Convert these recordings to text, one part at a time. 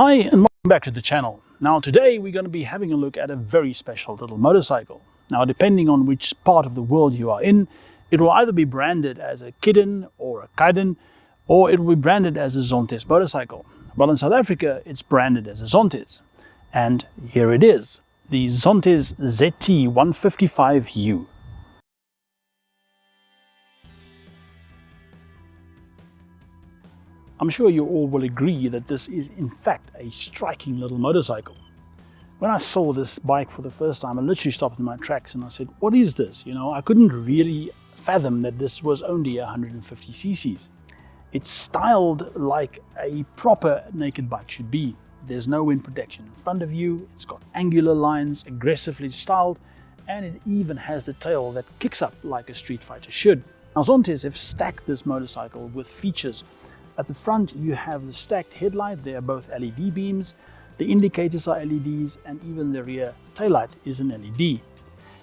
Hi and welcome back to the channel. Now today we're going to be having a look at a very special little motorcycle. Now depending on which part of the world you are in, it will either be branded as a Kiden or a Kiden, or it will be branded as a Zontes motorcycle. Well, in South Africa it's branded as a Zontes. And here it is, the Zontes ZT 155U. I'm sure you all will agree that this is in fact a striking little motorcycle. When I saw this bike for the first time, I literally stopped in my tracks and I said, what is this? You know, I couldn't really fathom that this was only 150 cc's. It's styled like a proper naked bike should be. There's no wind protection in front of you, it's got angular lines, aggressively styled, and it even has the tail that kicks up like a street fighter should. Now Zontes have stacked this motorcycle with features. At the front you have the stacked headlight, they are both LED beams, the indicators are LEDs, and even the rear taillight is an LED.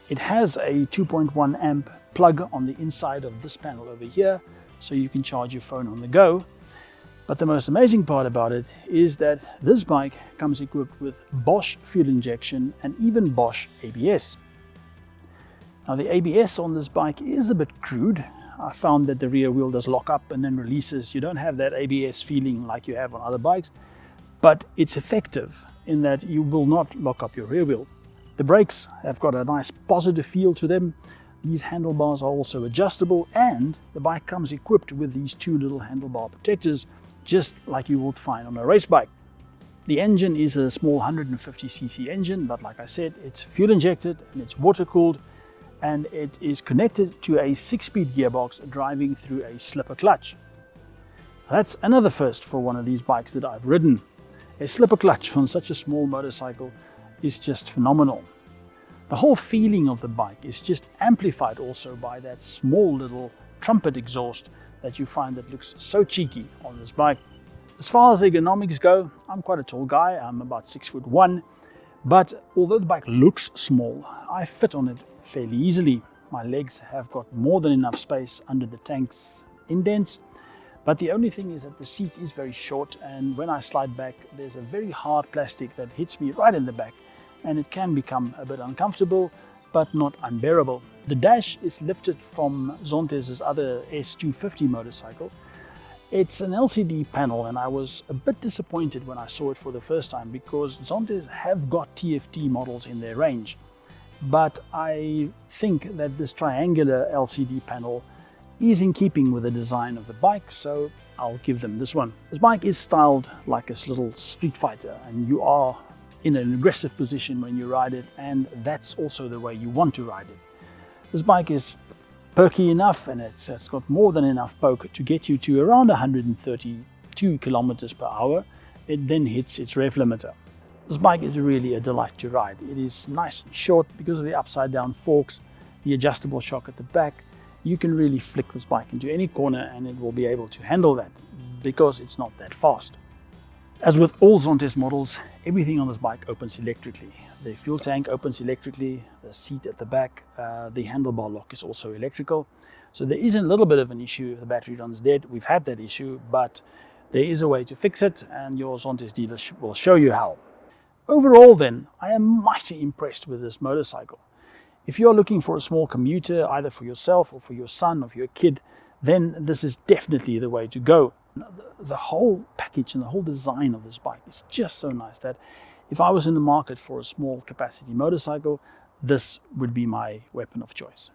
It has a 2.1 amp plug on the inside of this panel over here, so you can charge your phone on the go. But the most amazing part about it is that this bike comes equipped with Bosch fuel injection and even Bosch ABS. Now the ABS on this bike is a bit crude. I found that the rear wheel does lock up and then releases. You don't have that ABS feeling like you have on other bikes, but it's effective in that you will not lock up your rear wheel. The brakes have got a nice positive feel to them. These handlebars are also adjustable, and the bike comes equipped with these two little handlebar protectors, just like you would find on a race bike. The engine is a small 150cc engine, but like I said, it's fuel injected and it's water cooled, and it is connected to a 6-speed gearbox driving through a slipper clutch. That's another first for one of these bikes that I've ridden. A slipper clutch on such a small motorcycle is just phenomenal. The whole feeling of the bike is just amplified also by that small little trumpet exhaust that you find that looks so cheeky on this bike. As far as ergonomics go, I'm quite a tall guy, I'm about 6'1", but although the bike looks small, I fit on it fairly easily. My legs have got more than enough space under the tank's indents, but the only thing is that the seat is very short, and when I slide back there's a very hard plastic that hits me right in the back, and it can become a bit uncomfortable but not unbearable. The dash is lifted from Zontes' other S250 motorcycle. It's an LCD panel, and I was a bit disappointed when I saw it for the first time because Zontes have got TFT models in their range. But I think that this triangular LCD panel is in keeping with the design of the bike, so I'll give them this one. This bike is styled like a little street fighter, and you are in an aggressive position when you ride it, and that's also the way you want to ride it. This bike is perky enough, and it's got more than enough poke to get you to around 132 kilometers per hour. It then hits its rev limiter. This bike is really a delight to ride. It is nice and short because of the upside down forks, the adjustable shock at the back. You can really flick this bike into any corner and it will be able to handle that because it's not that fast. As with all Zontes models, everything on this bike opens electrically. The fuel tank opens electrically, the seat at the back, the handlebar lock is also electrical. So there is a little bit of an issue if the battery runs dead. We've had that issue, but there is a way to fix it, and your Zontes dealer will show you how. Overall then, I am mighty impressed with this motorcycle. If you're looking for a small commuter, either for yourself or for your son or for your kid, then this is definitely the way to go. The whole package and the whole design of this bike is just so nice that if I was in the market for a small capacity motorcycle, this would be my weapon of choice.